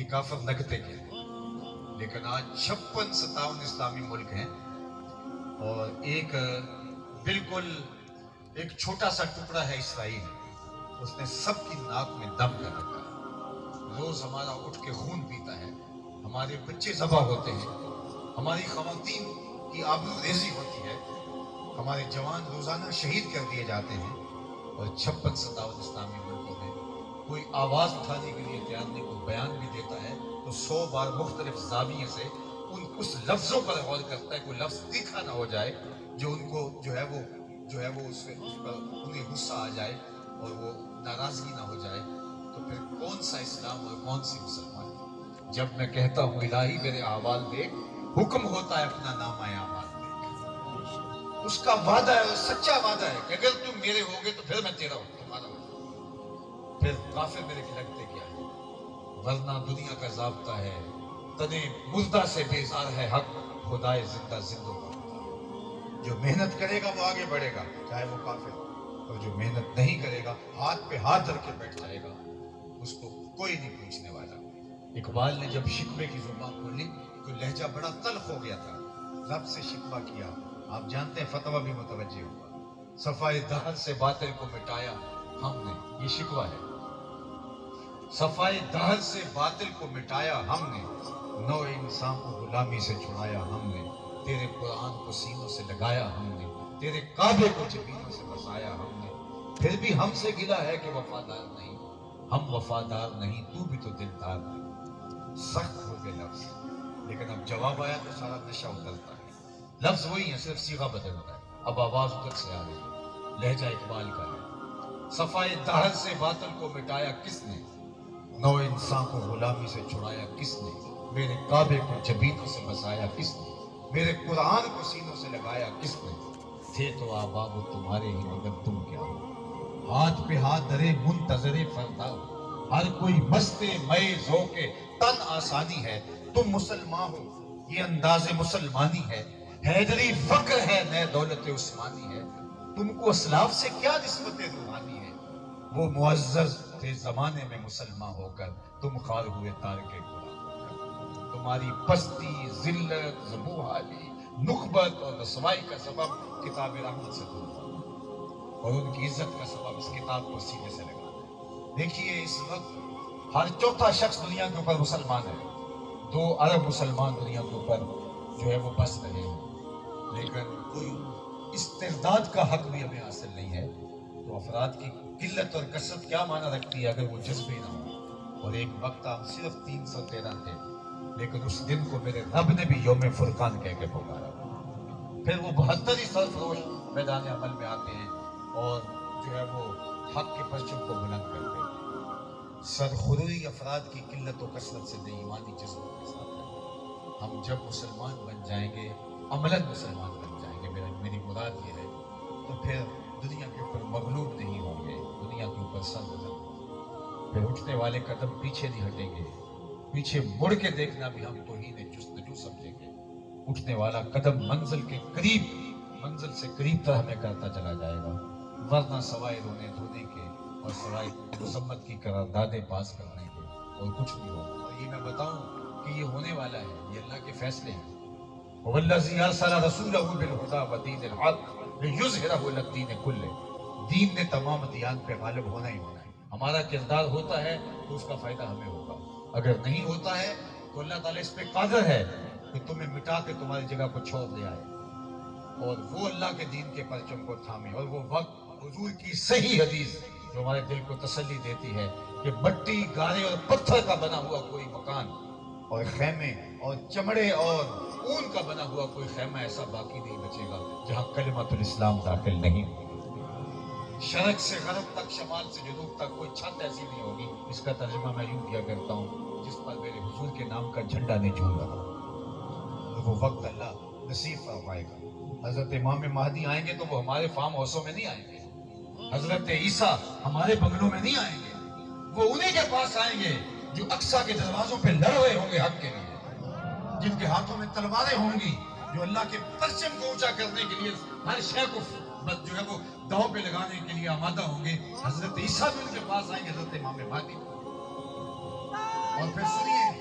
یہ کافر لگتے کے ہیں، لیکن آج 56-57 اسلامی ملک ہیں اور ایک بالکل ایک چھوٹا سا ٹکڑا ہے اسرائیل، اس نے سب کی ناک میں دم کر رکھا ہے۔ روز ہمارا اٹھ کے خون پیتا ہے، ہمارے بچے ذبح ہوتے ہیں، ہماری خواتین کی آبرو ریزی ہوتی ہے، ہمارے جوان روزانہ شہید کر دیے جاتے ہیں، اور 56-57 اسلامی ملکوں میں کوئی آواز اٹھانے کے لیے تیار نہیں، کوئی بیان بھی دیتا ہے تو 100 بار مختلف زاویے سے اس لفظوں پر غور کرتا ہے، کوئی لفظ دکھا نہ ہو جائے جو ان کو جو ہے وہ اس پر انہیں غصہ آ جائے اور وہ ناراضگی نہ ہو جائے، تو پھر کون سا اسلام اور کون سی مسلمان؟ جب میں کہتا ہوں الہی میرے احوال دیکھ، حکم ہوتا ہے اپنا نامہ اعمال دیکھ۔ اس کا وعدہ ہے، سچا وعدہ ہے کہ اگر تم میرے ہوگے تو پھر میں تیرا ہوں، تمہارا ہوں۔ پھر کافر میرے کھلکتے کیا ہے؟ ورنہ دنیا کا ضابطہ ہے، تنے مردہ سے بیزار ہے حق، خدائے زندہ زندوں کا۔ جو محنت کرے گا وہ آگے بڑھے گا، چاہے وہ کافر ہو، اور جو محنت نہیں کرے گا ہاتھ پہ ہاتھ دھر کے بیٹھ جائے گا، اس کو کوئی نہیں پوچھنے والا۔ اقبال نے جب شکوے کی زبان کھولی تو لہجہ بڑا تلخ ہو گیا تھا، رب سے شکوہ کیا، آپ جانتے ہیں فتویٰ بھی متوجہ ہوا، صفائے دہر سے باطل کو مٹایا ہم نے، یہ شکوہ ہے، صفائے دہر سے باطل کو مٹایا ہم نے، نو انسان کو غلامی سے چھڑایا ہم نے، تیرے قرآن کو سینوں سے لگایا ہم نے، تیرے کعبے کو جبینوں سے بسایا ہم نے، پھر بھی ہم سے گلا ہے کہ وفادار نہیں، ہم وفادار نہیں، تو بھی تو دلدار نہیں۔ سخت ہو گئے لفظ، لیکن اب جواب آیا تو سارا نشہ اترتا ہے۔ لفظ وہی ہے، صرف صیغہ بدلتا ہے، اب آواز ادھر سے آ رہی ہے، لہجہ اقبال کا ہے۔ صفائے دہر سے باطل کو مٹایا کس نے، نو انسان کو غلامی سے چھڑایا کس نے، میرے کعبے کو جبینوں سے بسایا کس نے، میرے قرآن کو سینوں سے لگایا کس نے، تھے تو احباب تمہارے ہی مگر تم کیا ہو، ہاتھ پہ ہاتھ دھرے منتظر فردا ہو، ہر کوئی مستے مئے ذوق تن آسانی ہے، تم مسلمان ہو یہ انداز مسلمانی ہے، حیدری فقر ہے نئے دولت عثمانی ہے، تم کو اسلاف سے کیا نسبت روحانی ہے، وہ معزز تھے زمانے میں مسلمان ہو کر، تم خار ہوئے تارک قرآن ہو کر، تمہاری پستی، ذلت، زبوحالی، نخبت اور رسوائی کا سبب کتاب رحمت سے دور ہونا، اور ان کی عزت کا سبب اس کتاب کو سینے سے لگانا۔ دیکھیے اس وقت ہر چوتھا شخص دنیا کے اوپر مسلمان ہے، 2 ارب مسلمان دنیا کے اوپر جو ہے وہ بس رہے ہیں، لیکن کوئی استعداد کا حق بھی ہمیں حاصل نہیں ہے۔ تو افراد کی قلت اور کثرت کیا معنی رکھتی ہے اگر وہ جذبے نہ ہو؟ اور ایک وقت ہم صرف 313 تھے، لیکن اس دن کو میرے رب نے بھی یوم فرقان کہہ کے پکارا۔ پھر وہ 72 ہی سرفروش میدان عمل میں آتے ہیں اور جو ہے وہ حق کے پرچم کو بلند کرتے ہیں۔ سرخروئی افراد کی قلت و کثرت سے نہیں، ایمانی جذبوں کے ساتھ ہے۔ ہم جب مسلمان بن جائیں گے، عملاً مسلمان بن جائیں گے، میری مراد یہ ہے، تو پھر دنیا کے اوپر مغلوب نہیں ہوں گے، دنیا کے اوپر سر بلند ہوں گے، پھر اٹھنے والے قدم پیچھے نہیں ہٹیں گے، پیچھے مڑ کے دیکھنا بھی ہم توہین جستجو سمجھیں گے، اٹھنے والا قدم منزل کے قریب، منزل سے قریب تر ہمیں کرتا چلا جائے گا، ورنہ سوائے رونے دھونے کے اور سوائے مذمت کی قراردادیں پاس کرنے کے اور کچھ نہیں ہوگا۔ اور یہ میں بتاؤں کہ یہ ہونے والا ہے، یہ اللہ کے فیصلے ہیں۔ وَالَّذِي أَرْسَلَ رَسُولَهُ بِالْهُدَىٰ وَدِينِ الْحَقِّ لِيُظْهِرَهُ عَلَى الدِّينِ كُلِّهِ، دین نے تمام ادیان پہ غالب ہونا ہی ہونا ہے۔ ہمارا کردار ہوتا ہے تو اس کا فائدہ ہمیں ہوگا، اگر نہیں ہوتا ہے تو اللہ تعالیٰ اس پہ قادر ہے کہ تمہیں مٹا کے تمہاری جگہ کو چھوڑ لے آئے، اور وہ اللہ کے دین کے پرچم کو تھامے۔ اور وہ وقت حضور کی صحیح حدیث جو ہمارے دل کو تسلی دیتی ہے کہ مٹی، گارے اور پتھر کا بنا ہوا کوئی مکان اور خیمے اور چمڑے اور اون کا بنا ہوا کوئی خیمہ ایسا باقی نہیں بچے گا جہاں کلمۃ الاسلام داخل نہیں ہوگی۔ شرق سے غرب تک، شمال سے جنوب تک کوئی چھت ایسی نہیں ہوگی۔ اس کا ترجمہ میں یوں کیا کرتا ہوں، جس پر میرے حضور کے نام کا جھنڈا نہیں جھول رہا۔ وہ وقت اللہ نصیب فرمائے گا۔ حضرت امام مہدی آئیں گے تو وہ ہمارے فارم ہاؤسوں میں نہیں آئیں گے، حضرت عیسیٰ ہمارے بنگلوں میں نہیں آئیں گے، وہ انہی کے پاس آئیں گے جو اقصیٰ کے دروازوں پہ لڑ رہے ہوں گے حق کے لیے، جن کے ہاتھوں میں تلواریں ہوں گی، جو اللہ کے پرچم کو اونچا کرنے کے لیے ہر شے کو جو ہے وہ داؤ پہ لگانے کے لیے آمادہ ہوں گے۔ حضرت عیسیٰ بھی ان کے پاس آئیں گے، حضرت امام مہدی۔ اور پھر سنیے